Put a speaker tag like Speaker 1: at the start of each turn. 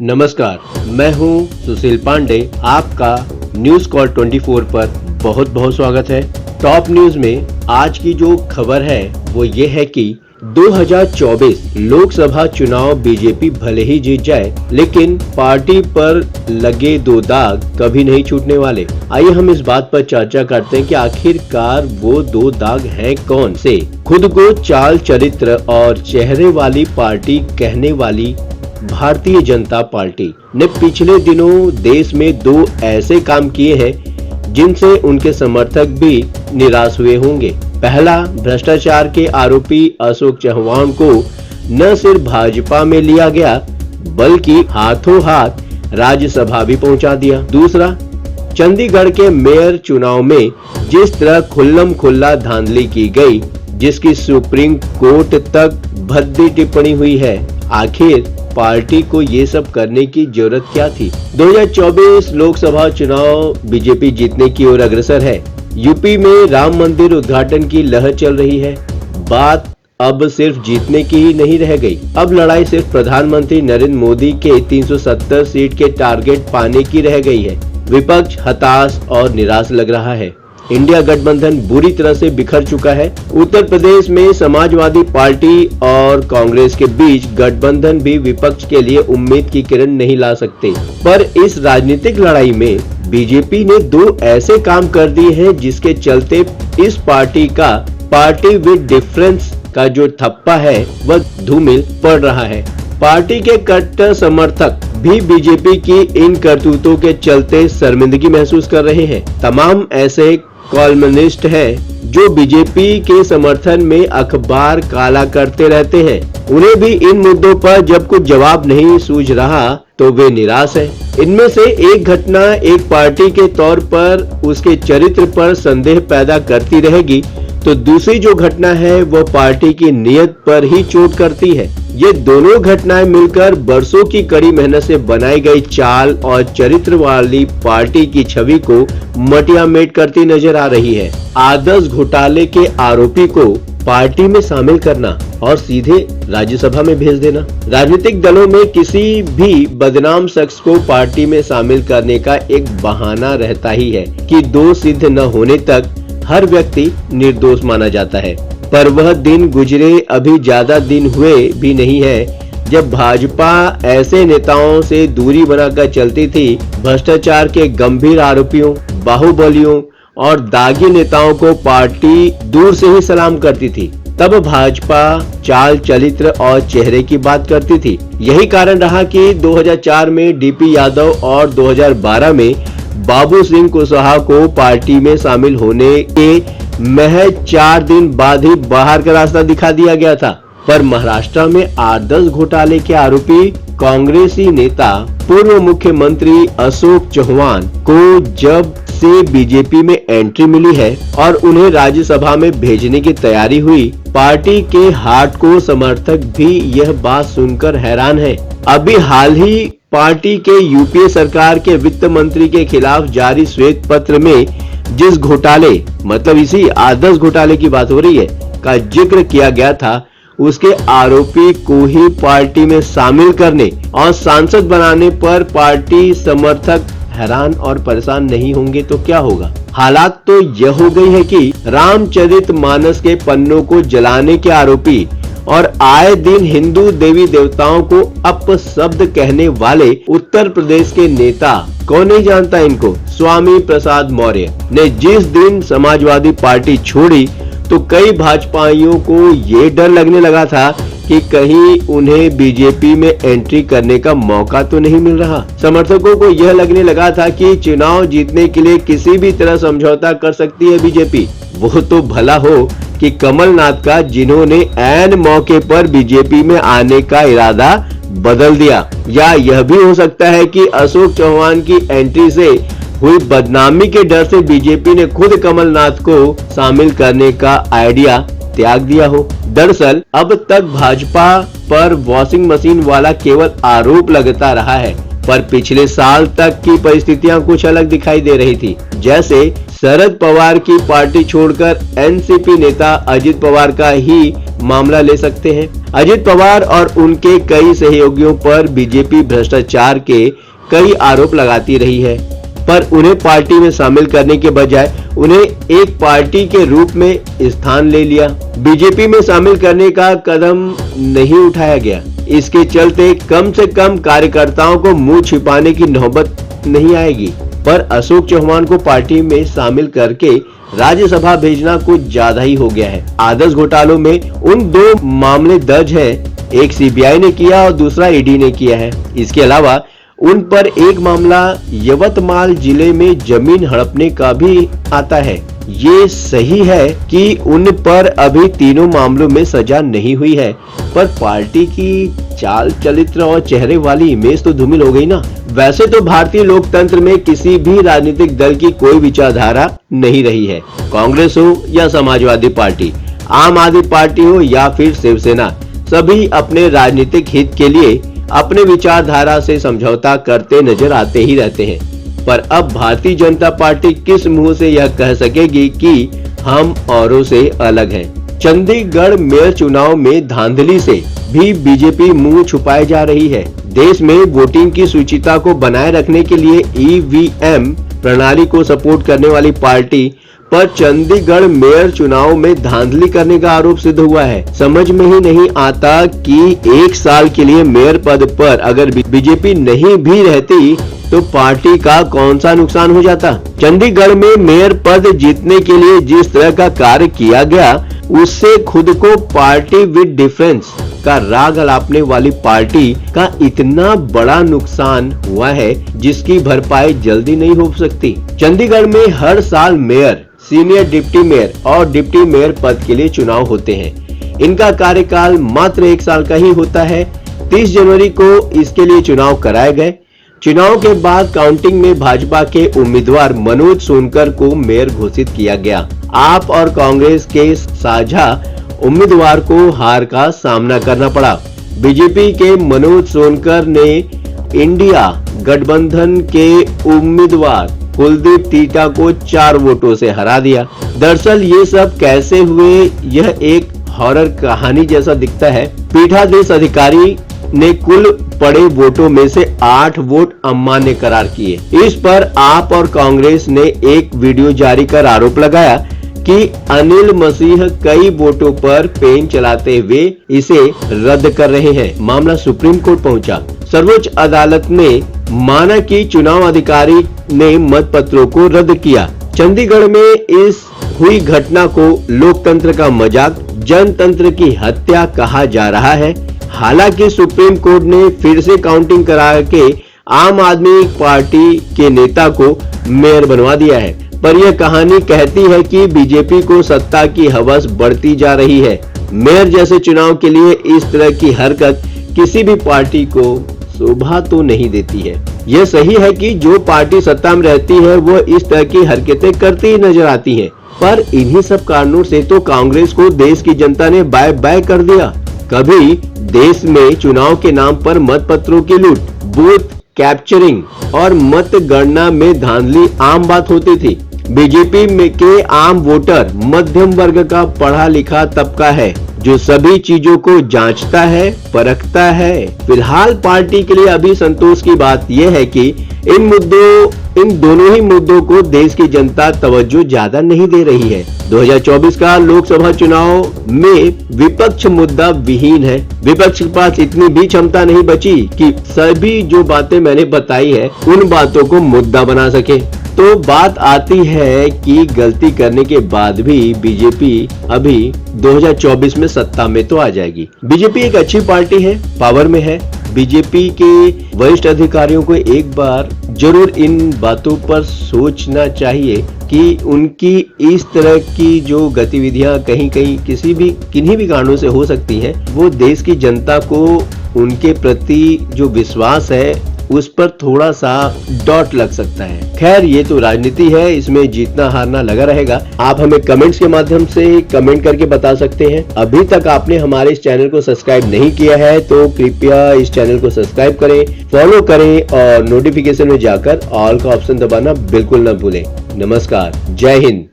Speaker 1: नमस्कार, मैं हूं सुशील पांडे। आपका न्यूज कॉल 24 पर बहुत बहुत स्वागत है। टॉप न्यूज में आज की जो खबर है वो ये है कि 2024 लोकसभा चुनाव बीजेपी भले ही जीत जाए, लेकिन पार्टी पर लगे दो दाग कभी नहीं छूटने वाले। आइए हम इस बात पर चर्चा करते हैं कि आखिरकार वो दो दाग हैं कौन से। खुद को चाल चरित्र और चेहरे वाली पार्टी कहने वाली भारतीय जनता पार्टी ने पिछले दिनों देश में दो ऐसे काम किए हैं जिनसे उनके समर्थक भी निराश हुए होंगे। पहला, भ्रष्टाचार के आरोपी अशोक चौहान को न सिर्फ भाजपा में लिया गया बल्कि हाथों हाथ राज्यसभा भी पहुंचा दिया। दूसरा, चंडीगढ़ के मेयर चुनाव में जिस तरह खुल्लम खुल्ला धांधली की गई, जिसकी सुप्रीम कोर्ट तक भद्दी टिप्पणी हुई है, आखिर पार्टी को ये सब करने की जरूरत क्या थी। 2024 लोकसभा चुनाव बीजेपी जीतने की ओर अग्रसर है। यूपी में राम मंदिर उद्घाटन की लहर चल रही है। बात अब सिर्फ जीतने की ही नहीं रह गई, अब लड़ाई सिर्फ प्रधानमंत्री नरेंद्र मोदी के 370 सीट के टारगेट पाने की रह गई है। विपक्ष हताश और निराश लग रहा है। इंडिया गठबंधन बुरी तरह से बिखर चुका है। उत्तर प्रदेश में समाजवादी पार्टी और कांग्रेस के बीच गठबंधन भी विपक्ष के लिए उम्मीद की किरण नहीं ला सकते। पर इस राजनीतिक लड़ाई में बीजेपी ने दो ऐसे काम कर दिए हैं जिसके चलते इस पार्टी का पार्टी विद डिफरेंस का जो थप्पा है वह धूमिल पड़ रहा है। पार्टी के कट्टर समर्थक भी बीजेपी की इन करतूतों के चलते शर्मिंदगी महसूस कर रहे हैं। तमाम ऐसे कॉलमनिस्ट हैं जो बीजेपी के समर्थन में अखबार काला करते रहते हैं। उन्हें भी इन मुद्दों पर जब कुछ जवाब नहीं सूझ रहा तो वे निराश हैं। इनमें से एक घटना एक पार्टी के तौर पर उसके चरित्र पर संदेह पैदा करती रहेगी, तो दूसरी जो घटना है वो पार्टी की नीयत पर ही चोट करती है। ये दोनों घटनाएं मिलकर बरसों की कड़ी मेहनत से बनाई गई चाल और चरित्र वाली पार्टी की छवि को मटियामेट करती नजर आ रही है। आदर्श घोटाले के आरोपी को पार्टी में शामिल करना और सीधे राज्यसभा में भेज देना। राजनीतिक दलों में किसी भी बदनाम शख्स को पार्टी में शामिल करने का एक बहाना रहता ही है कि दोष सिद्ध न होने तक हर व्यक्ति निर्दोष माना जाता है। पर वह दिन गुजरे अभी ज्यादा दिन हुए भी नहीं है जब भाजपा ऐसे नेताओं से दूरी बनाकर चलती थी। भ्रष्टाचार के गंभीर आरोपियों, बाहुबलियों और दागी नेताओं को पार्टी दूर से ही सलाम करती थी। तब भाजपा चाल चरित्र और चेहरे की बात करती थी। यही कारण रहा कि 2004 में डीपी यादव और 2012 में बाबू सिंह कुशवाहा को पार्टी में शामिल होने के महज 4 दिन बाद ही बाहर का रास्ता दिखा दिया गया था। पर महाराष्ट्र में आदर्श घोटाले के आरोपी कांग्रेसी नेता पूर्व मुख्यमंत्री अशोक चौहान को जब से बीजेपी में एंट्री मिली है और उन्हें राज्यसभा में भेजने की तैयारी हुई, पार्टी के हार्डकोर समर्थक भी यह बात सुनकर हैरान है। अभी हाल ही पार्टी के यूपीए सरकार के वित्त मंत्री के खिलाफ जारी श्वेत पत्र में जिस घोटाले, मतलब इसी आदर्श घोटाले की बात हो रही है, का जिक्र किया गया था, उसके आरोपी को ही पार्टी में शामिल करने और सांसद बनाने पर पार्टी समर्थक हैरान और परेशान नहीं होंगे तो क्या होगा। हालात तो यह हो गई है कि रामचरितमानस के पन्नों को जलाने के आरोपी और आए दिन हिंदू देवी देवताओं को अपशब्द कहने वाले उत्तर प्रदेश के नेता, कौन नहीं जानता इनको, स्वामी प्रसाद मौर्य ने जिस दिन समाजवादी पार्टी छोड़ी तो कई भाजपाइयों को ये डर लगने लगा था कि कहीं उन्हें बीजेपी में एंट्री करने का मौका तो नहीं मिल रहा। समर्थकों को यह लगने लगा था कि चुनाव जीतने के लिए किसी भी तरह समझौता कर सकती है बीजेपी। वो तो भला हो कि कमलनाथ का, जिन्होंने ऐन मौके पर बीजेपी में आने का इरादा बदल दिया, या यह भी हो सकता है कि अशोक चौहान की एंट्री से हुई बदनामी के डर से बीजेपी ने खुद कमलनाथ को शामिल करने का आइडिया त्याग दिया हो। दरअसल अब तक भाजपा पर वॉशिंग मशीन वाला केवल आरोप लगता रहा है, पर पिछले साल तक की परिस्थितियां कुछ अलग दिखाई दे रही थी। जैसे शरद पवार की पार्टी छोड़कर एनसीपी नेता अजित पवार का ही मामला ले सकते हैं। अजित पवार और उनके कई सहयोगियों पर बीजेपी भ्रष्टाचार के कई आरोप लगाती रही है, पर उन्हें पार्टी में शामिल करने के बजाय उन्हें एक पार्टी के रूप में स्थान ले लिया। बीजेपी में शामिल करने का कदम नहीं उठाया गया। इसके चलते कम से कम कार्यकर्ताओं को मुंह छिपाने की नौबत नहीं आएगी, पर अशोक चौहान को पार्टी में शामिल करके राज्यसभा भेजना कुछ ज्यादा ही हो गया है। आदर्श घोटालों में उन 2 मामले दर्ज है, एक सीबीआई ने किया और दूसरा ईडी ने किया है। इसके अलावा उन पर एक मामला यवतमाल जिले में जमीन हड़पने का भी आता है। ये सही है कि उन पर अभी तीनों मामलों में सजा नहीं हुई है, पर पार्टी की चाल चरित्र और चेहरे वाली इमेज तो धूमिल हो गई ना। वैसे तो भारतीय लोकतंत्र में किसी भी राजनीतिक दल की कोई विचारधारा नहीं रही है। कांग्रेस हो या समाजवादी पार्टी, आम आदमी पार्टी हो या फिर शिवसेना, सभी अपने राजनीतिक हित के लिए अपने विचारधारा से समझौता करते नजर आते ही रहते हैं। पर अब भारतीय जनता पार्टी किस मुंह से यह कह सकेगी कि हम औरों से अलग हैं? चंडीगढ़ मेयर चुनाव में धांधली से भी बीजेपी मुंह छुपाए जा रही है। देश में वोटिंग की शुचिता को बनाए रखने के लिए ईवीएम प्रणाली को सपोर्ट करने वाली पार्टी पर चंडीगढ़ मेयर चुनाव में धांधली करने का आरोप सिद्ध हुआ है। समझ में ही नहीं आता कि 1 साल के लिए मेयर पद पर अगर बीजेपी नहीं भी रहती तो पार्टी का कौन सा नुकसान हो जाता। चंडीगढ़ में मेयर पद जीतने के लिए जिस तरह का कार्य किया गया, उससे खुद को पार्टी विद डिफरेंस का राग अलापने वाली पार्टी का इतना बड़ा नुकसान हुआ है, जिसकी भरपाई जल्दी नहीं हो सकती। चंडीगढ़ में हर साल मेयर, सीनियर डिप्टी मेयर और डिप्टी मेयर पद के लिए चुनाव होते हैं। इनका कार्यकाल मात्र 1 साल का ही होता है। 30 जनवरी को इसके लिए चुनाव कराए गए। चुनाव के बाद काउंटिंग में भाजपा के उम्मीदवार मनोज सोनकर को मेयर घोषित किया गया। आप और कांग्रेस के साझा उम्मीदवार को हार का सामना करना पड़ा। बीजेपी के मनोज सोनकर ने इंडिया गठबंधन के उम्मीदवार कुलदीप टीटा को 4 वोटों से हरा दिया। दरअसल ये सब कैसे हुए, यह एक हॉरर कहानी जैसा दिखता है। पीठाधीश अधिकारी ने कुल पड़े वोटों में से 8 वोट अमान्य करार किए। इस पर आप और कांग्रेस ने एक वीडियो जारी कर आरोप लगाया कि अनिल मसीह कई वोटों पर पेन चलाते हुए इसे रद्द कर रहे हैं। मामला सुप्रीम कोर्ट पहुंचा। सर्वोच्च अदालत ने माना कि चुनाव अधिकारी ने मतपत्रों को रद्द किया। चंडीगढ़ में इस हुई घटना को लोकतंत्र का मजाक, जनतंत्र की हत्या कहा जा रहा है। हालांकि सुप्रीम कोर्ट ने फिर से काउंटिंग करा के आम आदमी पार्टी के नेता को मेयर बनवा दिया है, पर यह कहानी कहती है कि बीजेपी को सत्ता की हवस बढ़ती जा रही है। मेयर जैसे चुनाव के लिए इस तरह की हरकत किसी भी पार्टी को शोभा तो नहीं देती है। यह सही है कि जो पार्टी सत्ता में रहती है वो इस तरह की हरकतें करती ही नजर आती है, पर इन्हीं सब कारणों से तो कांग्रेस को देश की जनता ने बाय बाय कर दिया। कभी देश में चुनाव के नाम पर मतपत्रों की लूट, बूथ कैप्चरिंग और मतगणना में धांधली आम बात होती थी। बीजेपी में के आम वोटर मध्यम वर्ग का पढ़ा लिखा तबका है, जो सभी चीजों को जांचता है, परखता है। फिलहाल पार्टी के लिए अभी संतोष की बात यह है कि इन दोनों ही मुद्दों को देश की जनता तवज्जो ज्यादा नहीं दे रही है। 2024 का लोकसभा चुनाव में विपक्ष मुद्दा विहीन है। विपक्ष के पास इतनी भी क्षमता नहीं बची कि सभी जो बातें मैंने बताई है उन बातों को मुद्दा बना सके। तो बात आती है कि गलती करने के बाद भी बीजेपी अभी 2024 में सत्ता में तो आ जाएगी। बीजेपी एक अच्छी पार्टी है, पावर में है। बीजेपी के वरिष्ठ अधिकारियों को एक बार जरूर इन बातों पर सोचना चाहिए कि उनकी इस तरह की जो गतिविधियां कहीं किन्हीं भी कारणों से हो सकती हैं, वो देश की जनता को उनके प्रति जो विश्वास है उस पर थोड़ा सा डॉट लग सकता है। खैर, ये तो राजनीति है, इसमें जीतना हारना लगा रहेगा। आप हमें कमेंट्स के माध्यम से कमेंट करके बता सकते हैं। अभी तक आपने हमारे इस चैनल को सब्सक्राइब नहीं किया है तो कृपया इस चैनल को सब्सक्राइब करें, फॉलो करें और नोटिफिकेशन में जाकर ऑल का ऑप्शन दबाना बिल्कुल न भूलें। नमस्कार, जय हिंद।